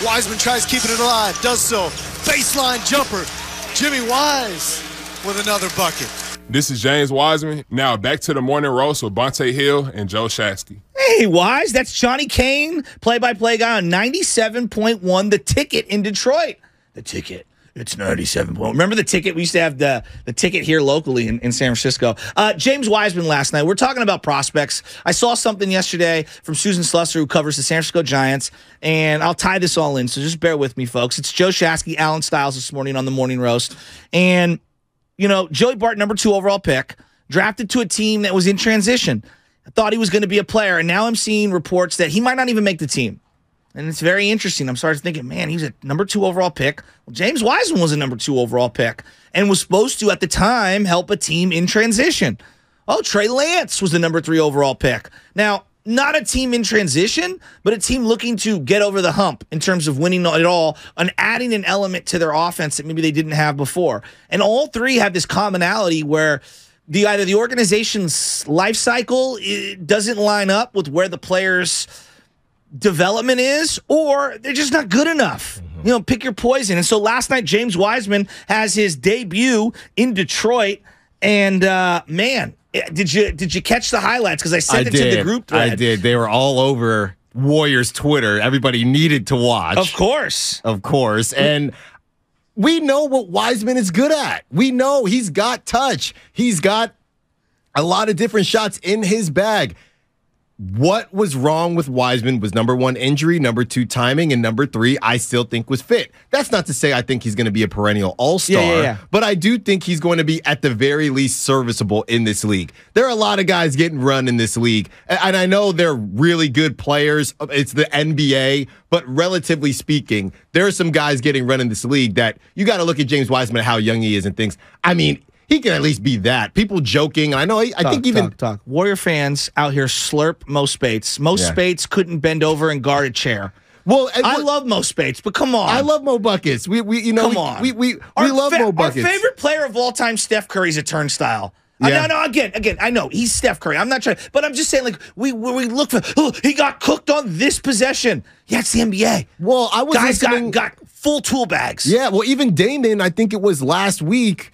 Wiseman tries keeping it alive, does so. Baseline jumper. Jimmy Wise with another bucket. This is James Wiseman. Now back to the morning roast with Bonte Hill and Joe Shasky. Hey, Wise, that's Johnny Kane, play-by-play guy on 97.1, The Ticket in Detroit. The Ticket. It's 97. Remember The Ticket? We used to have the Ticket here locally in San Francisco. James Wiseman last night. We're talking about prospects. I saw something yesterday from Susan Slusser, who covers the San Francisco Giants, and I'll tie this all in, so just bear with me, folks. It's Joe Shasky, Alan Stiles this morning on the Morning Roast. And, you know, Joey Bart, number 2 overall pick, drafted to a team that was in transition. I thought he was going to be a player, and now I'm seeing reports that he might not even make the team. And it's very interesting. I'm starting thinking, man, he's a number 2 overall pick. Well, James Wiseman was a number 2 overall pick and was supposed to, at the time, help a team in transition. Oh, Trey Lance was the number 3 overall pick. Now, not a team in transition, but a team looking to get over the hump in terms of winning it all and adding an element to their offense that maybe they didn't have before. And all three have this commonality where either the organization's life cycle doesn't line up with where the players' development is, or they're just not good enough. You know, pick your poison. And so last night, James Wiseman has his debut in Detroit, and man, did you catch the highlights? Because I sent it to the group thread. I did. They were all over Warriors Twitter. Everybody needed to watch. Of course. And we know what Wiseman is good at. We know he's got touch. He's got a lot of different shots in his bag. What was wrong with Wiseman was, number 1, injury, number 2, timing, and number 3, I still think was fit. That's not to say I think he's going to be a perennial all-star, but I do think he's going to be, at the very least, serviceable in this league. There are a lot of guys getting run in this league, and I know they're really good players. It's the NBA, but relatively speaking, there are some guys getting run in this league that you got to look at James Wiseman, how young he is and things. I mean, he can at least be that. People joking. I know. I think even Warrior fans out here slurp Mo Spates. Mo Spates couldn't bend over and guard a chair. Well, I love Mo Spates, but come on. I love Mo Buckets. We love Mo Buckets. Our favorite player of all time, Steph Curry's a turnstile. Yeah. Again, I know he's Steph Curry. I'm not trying, but I'm just saying, like, we look for, he got cooked on this possession. Yeah, it's the NBA. Well, I was guys got full tool bags. Yeah, well, even Damon, I think it was last week,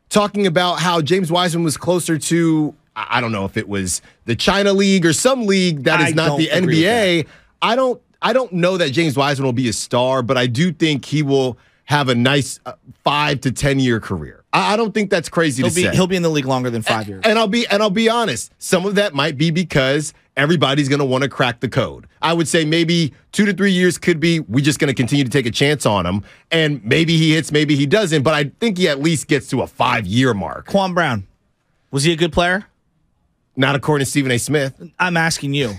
talking about how James Wiseman was closer to, I don't know if it was the China League or some league that is not the NBA. I don't know that James Wiseman will be a star, but I do think he will have a nice 5 to 10 year career. I don't think that's crazy to say. He'll be in the league longer than 5 years. And I'll be honest. Some of that might be because everybody's going to want to crack the code. I would say maybe 2 to 3 years could be, we're just going to continue to take a chance on him. And maybe he hits, maybe he doesn't. But I think he at least gets to a 5-year mark. Quan Brown, was he a good player? Not according to Stephen A. Smith. I'm asking you.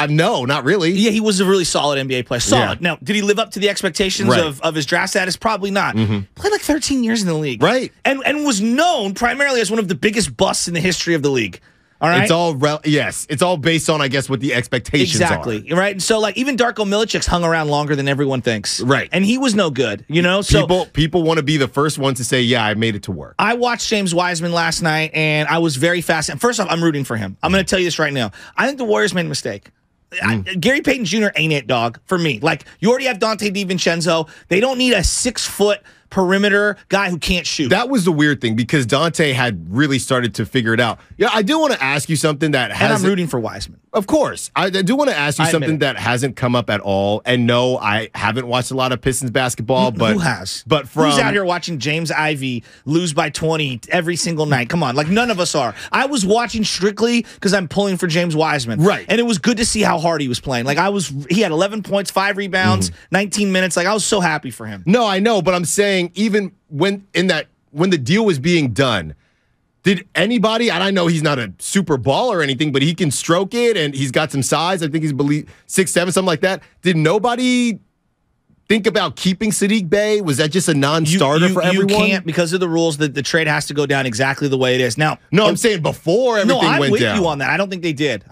No, not really. Yeah, he was a really solid NBA player. Solid. Yeah. Now, did he live up to the expectations of his draft status? Probably not. Played like 13 years in the league. Right. And was known primarily as one of the biggest busts in the history of the league. All right. It's all based on, I guess, what the expectations are. Exactly. Right. And so, like, even Darko Milicic's hung around longer than everyone thinks. Right. And he was no good. You know. So people want to be the first one to say, "Yeah, I made it to work." I watched James Wiseman last night, and I was very fascinated. First off, I'm rooting for him. I'm going to tell you this right now. I think the Warriors made a mistake. Gary Payton Jr. ain't it, dog, for me. Like, you already have Dante DiVincenzo. They don't need a 6-foot perimeter guy who can't shoot. That was the weird thing, because Dante had really started to figure it out. Yeah, I do want to ask you something that hasn't... And I'm rooting for Wiseman. Of course. I do want to ask you something that hasn't come up at all. And no, I haven't watched a lot of Pistons basketball, but... Who has? But who's out here watching James Ivey lose by 20 every single night? Come on. Like, none of us are. I was watching strictly because I'm pulling for James Wiseman. Right. And it was good to see how hard he was playing. Like, he had 11 points, 5 rebounds, 19 minutes. Like, I was so happy for him. No, I know, but I'm saying even when the deal was being done, did anybody, and I know he's not a super baller or anything, but he can stroke it and he's got some size. I think he's 6'7", something like that. Did nobody think about keeping Sadiq Bey? Was that just a non-starter for everyone? You can't, because of the rules, that the trade has to go down exactly the way it is. Now, no, I'm saying before everything went down. No, I'm with you on that. I don't think they did.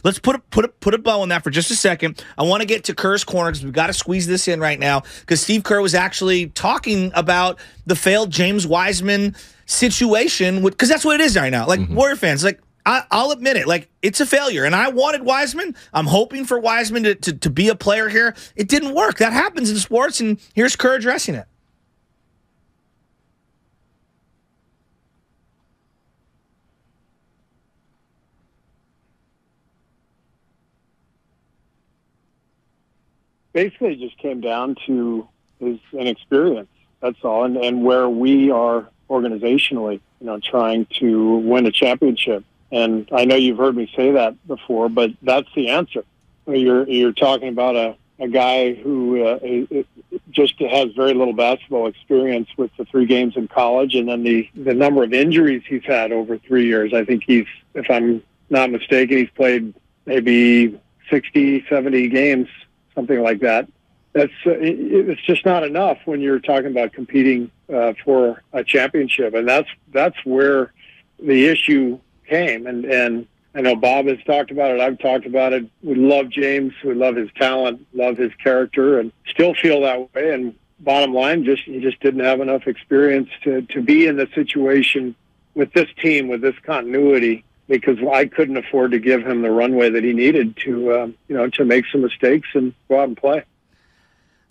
Let's put a bow on that for just a second. I want to get to Kerr's corner because we've got to squeeze this in right now, because Steve Kerr was actually talking about the failed James Wiseman situation, because that's what it is right now. Like, Warrior fans, like, I'll admit it. Like, it's a failure. And I wanted Wiseman. I'm hoping for Wiseman to be a player here. It didn't work. That happens in sports, and here's Kerr addressing it. Basically, it just came down to his inexperience. That's all, and where we are organizationally, trying to win a championship. And I know you've heard me say that before, but that's the answer. You're talking about a guy who just has very little basketball experience with the 3 games in college, and then the number of injuries he's had over 3 years. I think if I'm not mistaken, he's played maybe 60, 70 games, something like that. It's just not enough when you're talking about competing for a championship, and that's where the issue came. And I know Bob has talked about it. I've talked about it. We love James. We love his talent, love his character, and still feel that way. And bottom line, he just didn't have enough experience to be in the situation with this team, with this continuity, because I couldn't afford to give him the runway that he needed to make some mistakes and go out and play.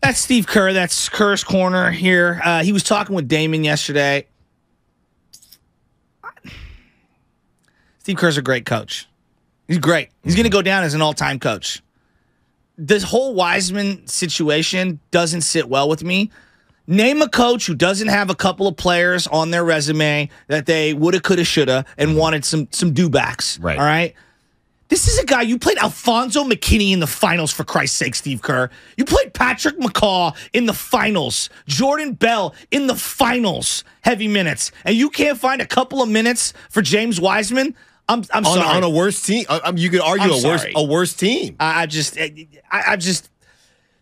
That's Steve Kerr. That's Kerr's Corner here. He was talking with Damon yesterday. Steve Kerr's a great coach. He's great. He's going to go down as an all-time coach. This whole Wiseman situation doesn't sit well with me. Name a coach who doesn't have a couple of players on their resume that they woulda, coulda, shoulda, and wanted some do-backs. Right. All right? This is a guy, you played Alfonso McKinney in the finals, for Christ's sake, Steve Kerr. You played Patrick McCaw in the finals. Jordan Bell in the finals, heavy minutes. And you can't find a couple of minutes for James Wiseman? I'm sorry. On a worse team? You could argue a worse team. I just,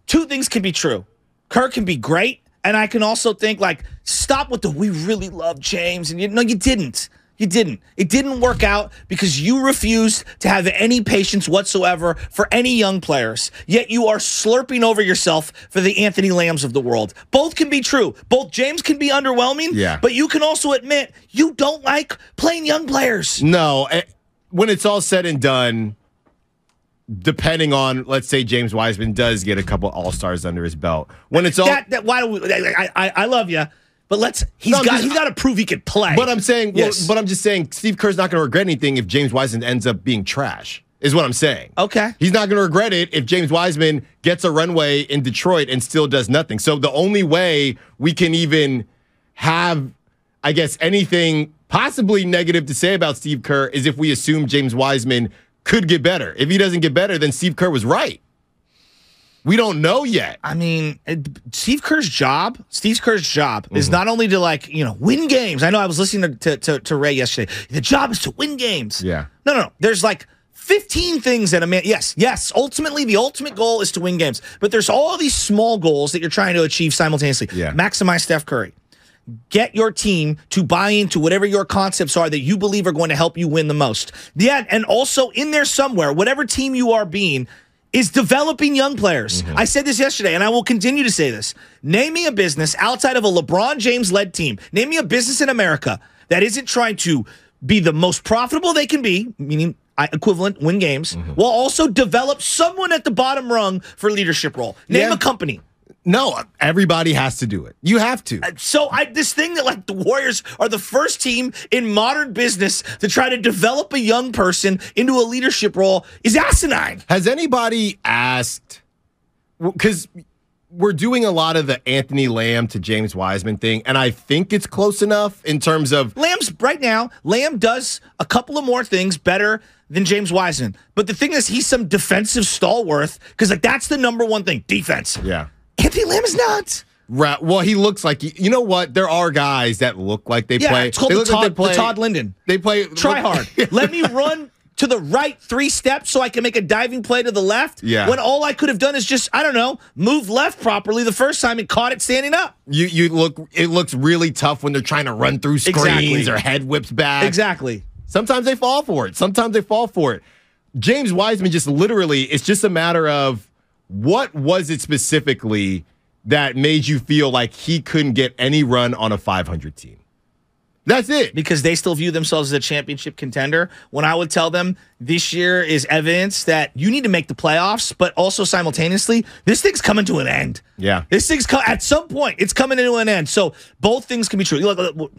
two things can be true. Kerr can be great, and I can also think, stop with we really love James. And no, you didn't. You didn't. It didn't work out because you refused to have any patience whatsoever for any young players. Yet you are slurping over yourself for the Anthony Lambs of the world. Both can be true. Both James can be underwhelming, but you can also admit you don't like playing young players. No. When it's all said and done, depending on, let's say James Wiseman does get a couple All-Stars under his belt. When it's all why do we? I love you. But he's got to prove he could play. But I'm saying, but I'm just saying, Steve Kerr's not going to regret anything if James Wiseman ends up being trash, is what I'm saying. Okay. He's not going to regret it if James Wiseman gets a runway in Detroit and still does nothing. So the only way we can even have, I guess, anything possibly negative to say about Steve Kerr is if we assume James Wiseman could get better. If he doesn't get better, then Steve Kerr was right. We don't know yet. I mean, Steve Kerr's job is not only to win games. I know I was listening to Ray yesterday. The job is to win games. Yeah. No. There's 15 things that a man. Yes. Ultimately, the ultimate goal is to win games. But there's all these small goals that you're trying to achieve simultaneously. Yeah. Maximize Steph Curry. Get your team to buy into whatever your concepts are that you believe are going to help you win the most. Yeah, and also in there somewhere, whatever team you are being, is developing young players. I said this yesterday, and I will continue to say this. Name me a business outside of a LeBron James-led team. Name me a business in America that isn't trying to be the most profitable they can be, meaning equivalent, win games, while also develop someone at the bottom rung for leadership role. Name a company. No, everybody has to do it. You have to. So this thing that the Warriors are the first team in modern business to try to develop a young person into a leadership role is asinine. Has anybody asked, because we're doing a lot of the Anthony Lamb to James Wiseman thing, and I think it's close enough in terms of Lamb does a couple of more things better than James Wiseman. But the thing is, he's some defensive stalwart because that's the number one thing, defense. Yeah. Anthony Lamb is not. Right. Well, he looks like, you know what? There are guys that look like they play. It's called the Todd Linden. They play. Try hard. Let me run to the right 3 steps so I can make a diving play to the left. Yeah. When all I could have done is just, move left properly the first time and caught it standing up. It looks really tough when they're trying to run through screens or head whips back. Exactly. Sometimes they fall for it. James Wiseman just literally, it's just a matter of, what was it specifically that made you feel like he couldn't get any run on a 500 team? That's it. Because they still view themselves as a championship contender. When I would tell them this year is evidence that you need to make the playoffs, but also simultaneously, this thing's coming to an end. Yeah. This thing's at some point, it's coming into an end. So both things can be true. Look,